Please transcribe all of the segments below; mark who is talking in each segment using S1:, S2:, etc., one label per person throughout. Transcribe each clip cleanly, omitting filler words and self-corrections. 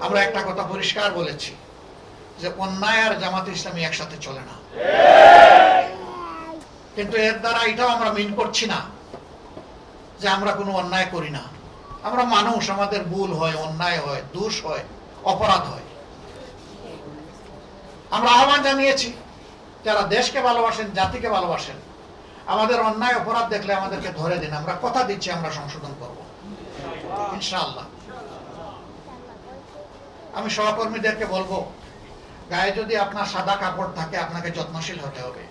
S1: আমরা একটা কথা পরিষ্কার বলেছি যে অন্যায় আর জামাত ইসলামী একসাথে চলে না, কিন্তু এর দ্বারা এটাও আমরা মিন করছি না যে আমরা কোনো অন্যায় করি না। আমরা মানুষ, আমাদের ভুল হয়, অন্যায় হয়, দোষ হয়, অপরাধ হয়। আমরা আহ্বান জানিয়েছি যারা দেশকে ভালোবাসেন, জাতিকে ভালোবাসেন, আমাদের অন্যায় অপরাধ দেখলে আমাদেরকে ধরে দিন। আমরা কথা দিচ্ছি আমরা সংশোধন করব ইনশাআল্লাহ। আমি সহকর্মীদেরকে বলবো, গায়ে যদি আপনার সাদা কাপড় থাকে আপনাকে যত্নশীল হতে হবে।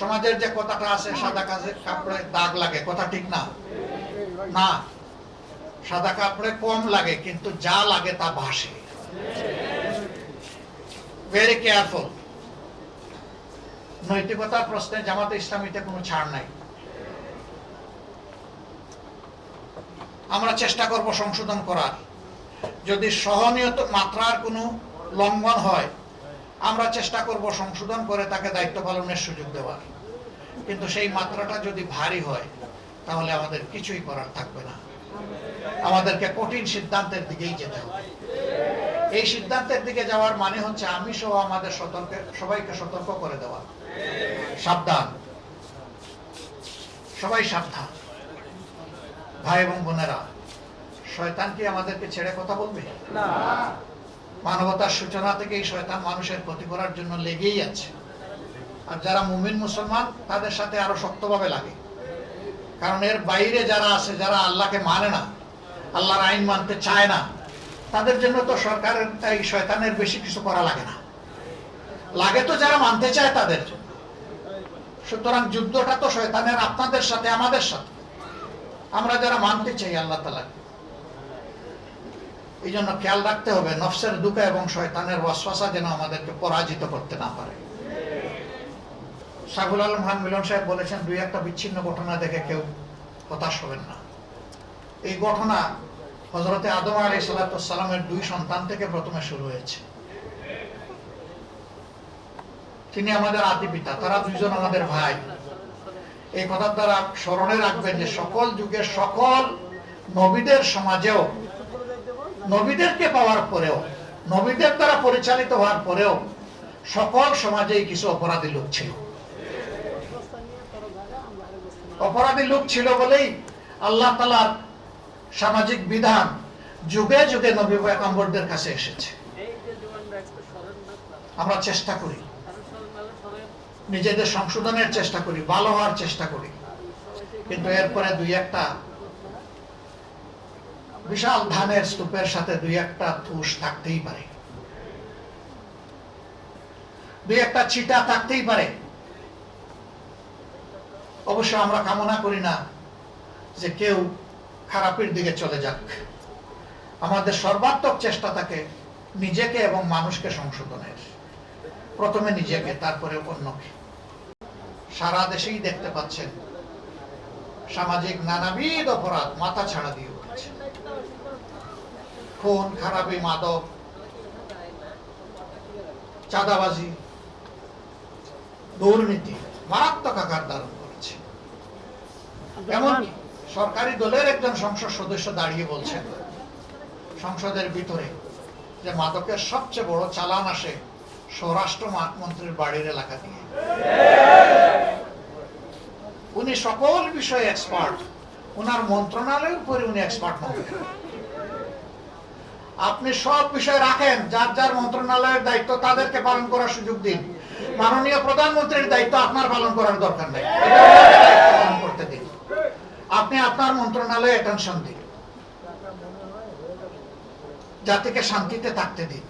S1: সমাজের যে কথাটা আছে সাদা কাপড়ে দাগ লাগে, কথা ঠিক না? না, সাদা কাপড়ে কম লাগে কিন্তু যা লাগে তা ভাসে। Very careful. নৈতিকতার প্রশ্নে জামাতে ইসলামীতে কোনো ছাড় নাই। আমরা চেষ্টা করব সংশোধন করার। যদি সহনীয় মাত্রার কোনো লঙ্ঘন হয় আমরা চেষ্টা করব সংশোধন করে তাকে দায়িত্ব পালনের সুযোগ দেওয়ার। কিন্তু সেই মাত্রাটা যদি ভারী হয় তাহলে আমাদের কিছুই করার থাকবে না। আমাদেরকে কঠিন সিদ্ধান্তের দিকেই যেতে হবে। এই সিদ্ধান্তের দিকে যাওয়ার মানে হচ্ছে আমি সহ আমাদের সবাইকে সতর্ক করে দেওয়া, সাবধান, সবাই সাবধান। ভাই এবং বোনেরা, শয়তান কি আমাদেরকে ছেড়ে কথা বলবে? না। মানবতার সূচনা থেকেই শয়তান মানুষের ক্ষতি করার জন্য লেগেই আছে। আর যারা মুমিন মুসলমান তাদের সাথে আরো শক্তভাবে লাগে, কারণ এর বাইরে যারা আছে, যারা আল্লাহকে মানে না, আল্লাহর আইন মানতে চায় না, তাদের জন্য তো সরকারের এই শয়তানের বেশি কিছু করা লাগে না। লাগে তো যারা মানতে চায় তাদের জন্য। সুতরাং যুদ্ধটা তো শয়তানের আপনাদের সাথে, আমাদের সাথে। আমরা যারা মানতে চাই আল্লাহ তাআলা, এই জন্য খেয়াল রাখতে হবে নফসের দুঃখ এবং শয়তানের ওয়াসওয়াসা যেন আমাদেরকে পরাজিত করতে না পারে। শাহুল আলম খান মিলন সাহেব বলেছেন, দুই একটা বিচ্ছিন্ন ঘটনা দেখে কেউ হতাশ হবেন না। এই ঘটনা হযরতে আদম আলাইহিস সালামের দুই সন্তান থেকে প্রথমে শুরু হয়েছে। তিনি আমাদের আদি পিতা, তারা দুইজন আমাদের ভাই। এই কথার দ্বারা স্মরণে রাখবেন যে সকল যুগের সকল নবীদের সমাজেও, নবীদেরকে পাওয়ার পরেও, নবীদের দ্বারা পরিচালিত হওয়ার পরেও সকল সমাজেই কিছু অপরাধী লোক ছিল। অপরাধী লোক ছিল বলেই আল্লাহ তাআলার সামাজিক বিধান যুগে যুগে নবী পয়গম্বরদের কাছে এসেছে। আমরা চেষ্টা করি, নিজেদের সংশোধনের চেষ্টা করি, ভালো হওয়ার চেষ্টা করি, কিন্তু এরপরে দুই একটা বিশাল ধানের স্তূপের সাথে দুই একটা তুষ থাকতেই পারে, দুই একটা ছিটা থাকতেই পারে। অবশ্য আমরা কামনা করি না যে কেউ খারাপের দিকে চলে যাক। আমাদের সর্বাত্মক চেষ্টা থাকে নিজেকে এবং মানুষকে সংশোধনের। প্রথমে নিজেকে, তারপরে অন্যকে। সারা দেশেই দেখতে পাচ্ছেন সামাজিক নানাবিধ অপরাধ মাথা ছাড়া দিয়ে উঠেছে। খুন, খারাপি, মাদক, চাঁদাবাজি, দুর্নীতি মারাত্মক আকার ধারণ করেছে। এমনকি সরকারি দলের একজন সংসদ সদস্য দাঁড়িয়ে বলছেন সংসদের ভিতরে যে মাদকের সবচেয়ে বড় চালান আসে স্বরাষ্ট্র মন্ত্রীর বাড়ির এলাকা দিয়ে। উনি সকল বিষয়ে এক্সপার্ট, উনার মন্ত্রণালয়ের উপরে উনি এক্সপার্ট নন। আপনি সব বিষয় রাখেন, যার যার মন্ত্রণালয়ের দায়িত্ব তাদেরকে পালন করার সুযোগ দিন। মাননীয় প্রধানমন্ত্রীর দায়িত্ব আপনার পালন করার দরকার নেই, দায়িত্ব পালন করতে দিন। আপনি আপনার মন্ত্রণালয়ে অ্যাটেনশন দিন, জাতিকে শান্তিতে থাকতে দিন।